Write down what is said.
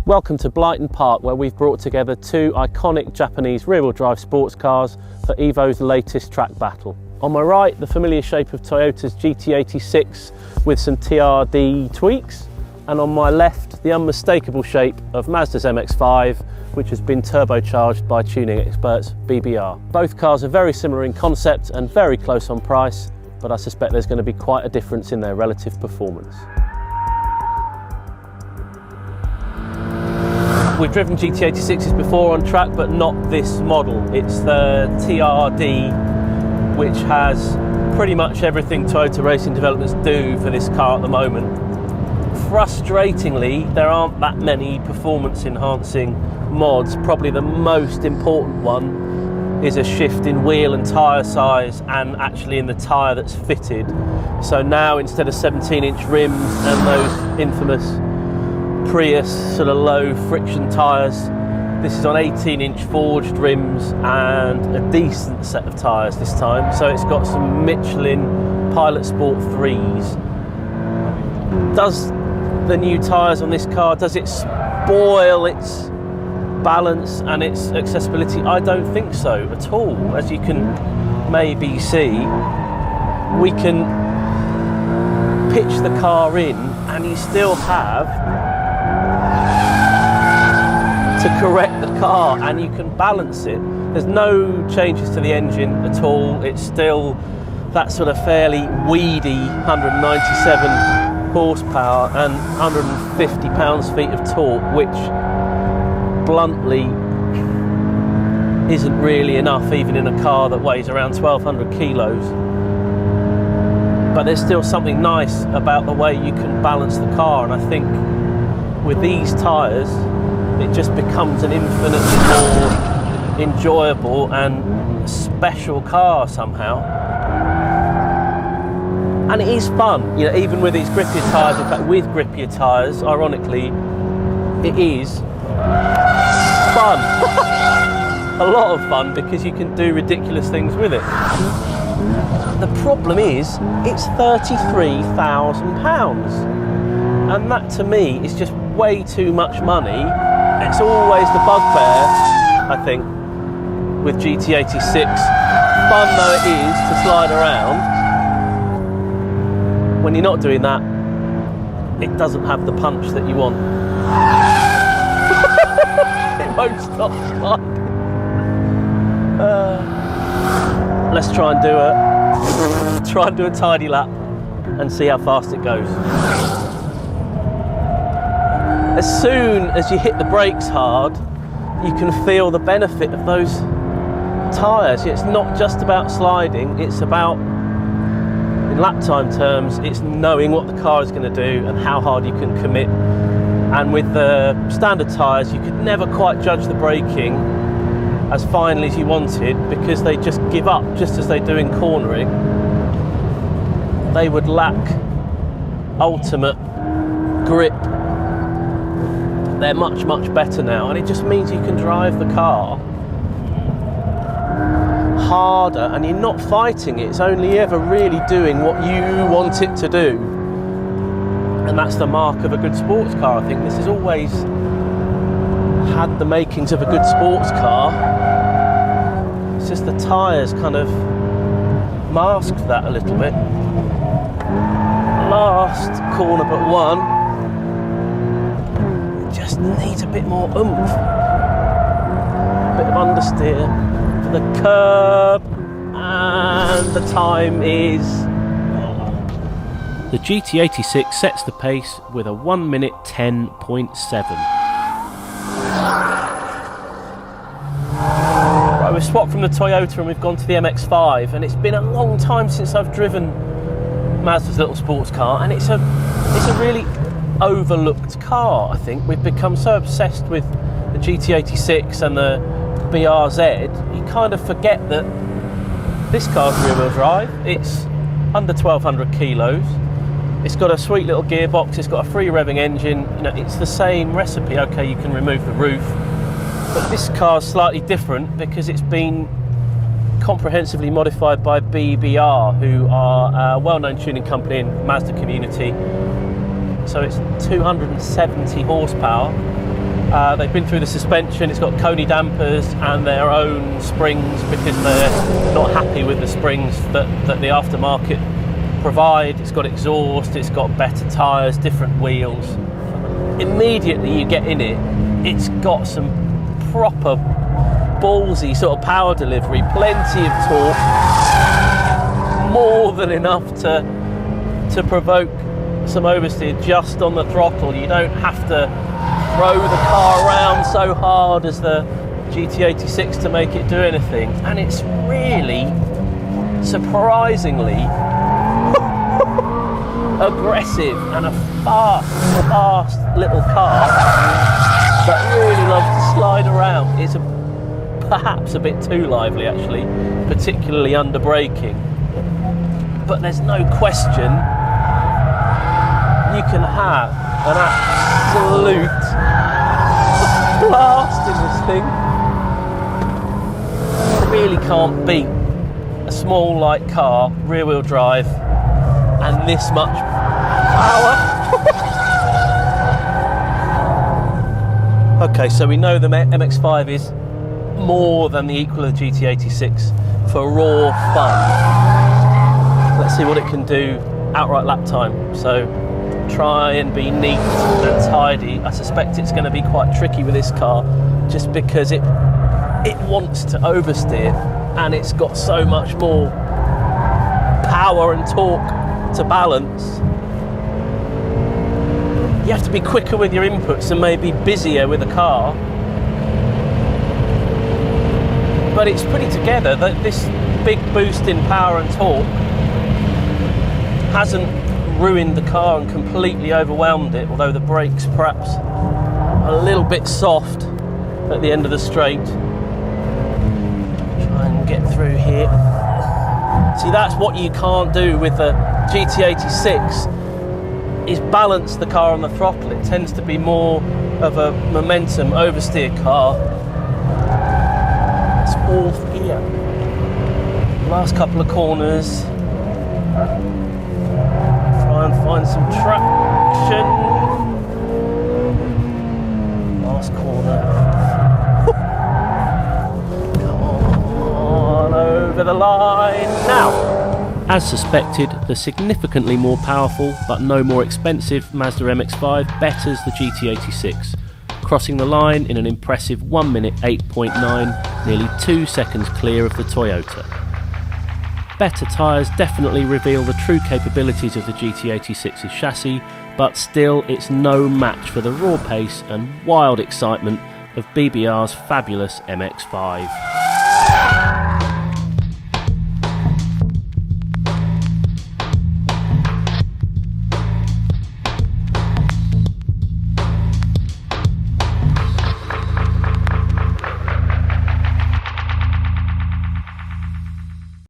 Welcome to Blyton Park, where we've brought together two iconic Japanese rear-wheel drive sports cars for Evo's latest track battle. On my right, the familiar shape of Toyota's GT86 with some TRD tweaks, and on my left, the unmistakable shape of Mazda's MX-5, which has been turbocharged by tuning experts BBR. Both cars are very similar in concept and very close on price, but I suspect there's going to be quite a difference in their relative performance. We've driven GT86s before on track, but not this model. It's the TRD, which has pretty much everything Toyota racing developers do for this car at the moment. Frustratingly, there aren't that many performance enhancing mods. Probably the most important one is a shift in wheel and tyre size, and actually in the tyre that's fitted. So now, instead of 17-inch rims and those infamous Prius sort of low friction tyres, this is on 18-inch forged rims and a decent set of tyres this time. So it's got some Michelin Pilot Sport 3s. Does the new tyres on this car, does it spoil its balance and its accessibility? I don't think so at all. As you can maybe see, we can pitch the car in and you still have to correct the car, and you can balance it. There's no changes to the engine at all. It's still that sort of fairly weedy 197 horsepower and 150 pounds-feet of torque, which bluntly isn't really enough even in a car that weighs around 1,200 kilos. But there's still something nice about the way you can balance the car, and I think with these tyres it just becomes an infinitely more enjoyable and special car somehow. And it is fun, you know, even with these grippier tyres. In fact, with grippier tyres, ironically, it is fun. A lot of fun, because you can do ridiculous things with it. The problem is, it's £33,000. And that to me is just way too much money. It's always the bugbear, I think, with GT86, fun though it is to slide around. When you're not doing that, it doesn't have the punch that you want. It won't stop sliding. Let's try and do a tidy lap and see how fast it goes. As soon as you hit the brakes hard, you can feel the benefit of those tyres. It's not just about sliding, it's about, in lap time terms, it's knowing what the car is going to do and how hard you can commit. And with the standard tyres, you could never quite judge the braking as finely as you wanted, because they just give up, just as they do in cornering. They would lack ultimate grip. They're much, much better now, and it just means you can drive the car harder and you're not fighting it. It's only ever really doing what you want it to do. And that's the mark of a good sports car. I think this has always had the makings of a good sports car. It's just the tyres kind of masked that a little bit. Last corner but one. Just needs a bit more oomph. A bit of understeer for the curb, and the time is... The GT86 sets the pace with a 1 minute 10.7. Right, we've swapped from the Toyota and we've gone to the MX-5, and it's been a long time since I've driven Mazda's little sports car, and it's a really overlooked car. I think we've become so obsessed with the GT86 and the BRZ, you kind of forget that this car's rear-wheel drive. It's under 1,200 kilos. It's got a sweet little gearbox. It's got a free revving engine. You know, it's the same recipe. Okay, you can remove the roof, but this car's slightly different because it's been comprehensively modified by BBR, who are a well-known tuning company in the Mazda community. So it's 270 horsepower They've been through the suspension, it's got Coney dampers and their own springs because they're not happy with the springs that the aftermarket provide. It's got exhaust, it's got better tyres, different wheels. Immediately you get in it, it's got some proper ballsy sort of power delivery, plenty of torque, more than enough to provoke some oversteer just on the throttle. You don't have to throw the car around so hard as the GT86 to make it do anything, and it's really surprisingly aggressive and a fast little car that really loves to slide around. It's perhaps a bit too lively actually, particularly under braking, but there's no question you can have an absolute blast in this thing. Really can't beat a small light car, rear wheel drive, and this much power. Okay, so we know the MX-5 is more than the equal of the GT86 for raw fun. Let's see what it can do outright lap time. So try and be neat and tidy. I suspect it's going to be quite tricky with this car just because it wants to oversteer, and it's got so much more power and torque to balance. You have to be quicker with your inputs and maybe busier with the car, but it's pretty together. That this big boost in power and torque hasn't ruined the car and completely overwhelmed it, although the brakes perhaps a little bit soft at the end of the straight. Try and get through here. See, that's what you can't do with the GT86, is balance the car on the throttle. It tends to be more of a momentum oversteer car. It's fourth gear. Last couple of corners. Try and find some traction. Last corner. Come on, over the line now. As suspected, the significantly more powerful but no more expensive Mazda MX-5 betters the GT86, crossing the line in an impressive 1 minute 8.9, nearly 2 seconds clear of the Toyota. Better tyres definitely reveal the true capabilities of the GT86's chassis, but still it's no match for the raw pace and wild excitement of BBR's fabulous MX-5.